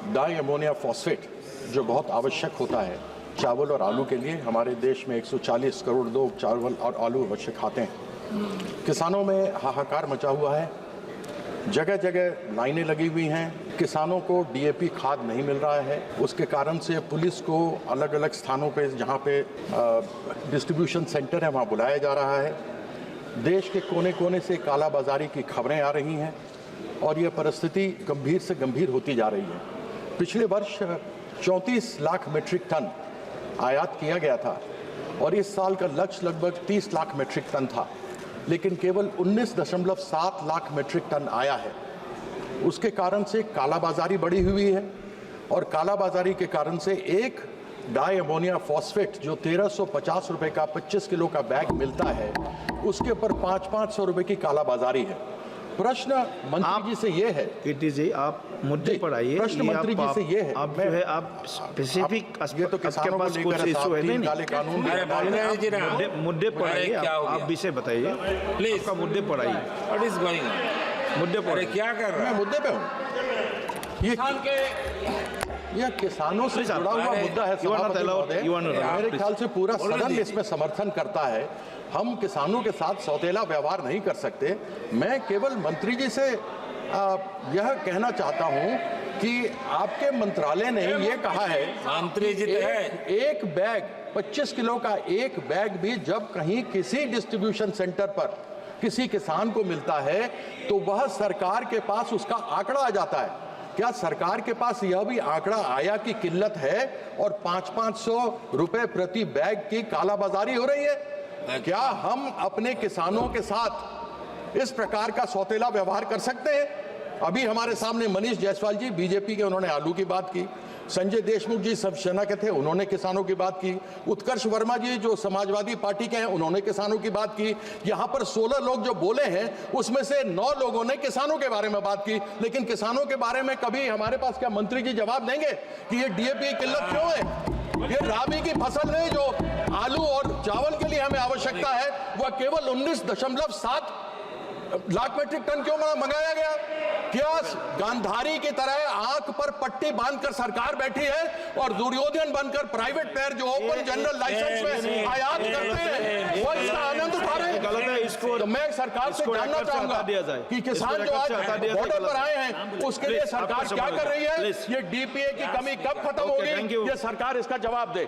Die ammonia phosphate जो बहुत आवश्यक होता है चावल और आलू के लिए। हमारे देश में 140 करोड़ लोग चावल और आलू अवश्य खाते हैं। किसानों में हाहाकार मचा हुआ है, जगह जगह लाइनें लगी हुई हैं। किसानों को डीएपी खाद नहीं मिल रहा है, उसके कारण से पुलिस को अलग अलग स्थानों पे जहाँ पे डिस्ट्रीब्यूशन सेंटर है वहाँ बुलाया जा रहा है। देश के कोने कोने से कालाबाजारी की खबरें आ रही हैं और ये परिस्थिति गंभीर से गंभीर होती जा रही है। पिछले वर्ष 34 लाख मीट्रिक टन आयात किया गया था और इस साल का लक्ष्य लगभग 30 लाख मीट्रिक टन था, लेकिन केवल 19.7 लाख मीट्रिक टन आया है। उसके कारण से कालाबाजारी बढ़ी हुई है और कालाबाजारी के कारण से एक डाई अमोनिया फॉस्फेट जो 1350 रुपये का 25 किलो का बैग मिलता है, उसके ऊपर 500 रुपये की कालाबाजारी है। प्रश्न मंत्री जी से ये है, कीर्ति जी आप मुद्दे पर आइए। प्रश्न मंत्री जी से ये है, आप जो है आप स्पेसिफिक ये तो किसानों को लेकर इशू है नहीं, काले कानून मुद्दे पर आइए, आप विषय बताइए प्लीज। आपका मुद्दे पर आइए, व्हाट इज गोइंग ऑन? मुद्दे पर क्या कर रहा है? मैं मुद्दे पे हूँ। यह किसानों से जुड़ा हुआ मुद्दा है सभापति महोदय। मेरे ख्याल से पूरा सदन इसमें समर्थन करता है। हम किसानों के साथ सौतेला व्यवहार नहीं कर सकते। मैं केवल मंत्री जी से यह कहना चाहता हूं कि आपके मंत्रालय ने यह कहा है, मंत्री जी एक बैग 25 किलो का एक बैग भी जब कहीं किसी डिस्ट्रीब्यूशन सेंटर पर किसी किसान को मिलता है तो वह सरकार के पास उसका आंकड़ा आ जाता है। क्या सरकार के पास यह भी आंकड़ा आया कि किल्लत है और 500 रुपए प्रति बैग की कालाबाजारी हो रही है? क्या हम अपने किसानों के साथ इस प्रकार का सौतेला व्यवहार कर सकते हैं? अभी हमारे सामने मनीष जायसवाल जी बीजेपी के, उन्होंने आलू की बात की। संजय देशमुख जी शिवसेना के थे, उन्होंने किसानों की बात की। उत्कर्ष वर्मा जी जो समाजवादी पार्टी के हैं, उन्होंने किसानों की बात की। यहाँ पर 16 लोग जो बोले हैं उसमें से 9 लोगों ने किसानों के बारे में बात की, लेकिन किसानों के बारे में कभी हमारे पास क्या मंत्री जी जवाब देंगे कि ये डीएपी की किल्लत क्यों है? ये राबी की फसल में जो आलू और चावल के लिए हमें आवश्यकता है वह केवल 19.7 लाख मीट्रिक टन क्यों मंगाया गया? क्या गांधारी की तरह आंख पर पट्टी बांधकर सरकार बैठी है और दुर्योधन बनकर प्राइवेट प्लेयर जो ओपन जनरल लाइसेंस में आयात करते हैं वो इसका आनंद उठा रहे हैं? इसको तो मैं सरकार से जानना चाहूंगा कि किसान जो आज बॉर्डर पर आए हैं उसके लिए सरकार क्या कर रही है? ये डीपीए की कमी कब खत्म होगी? ये सरकार इसका जवाब दे।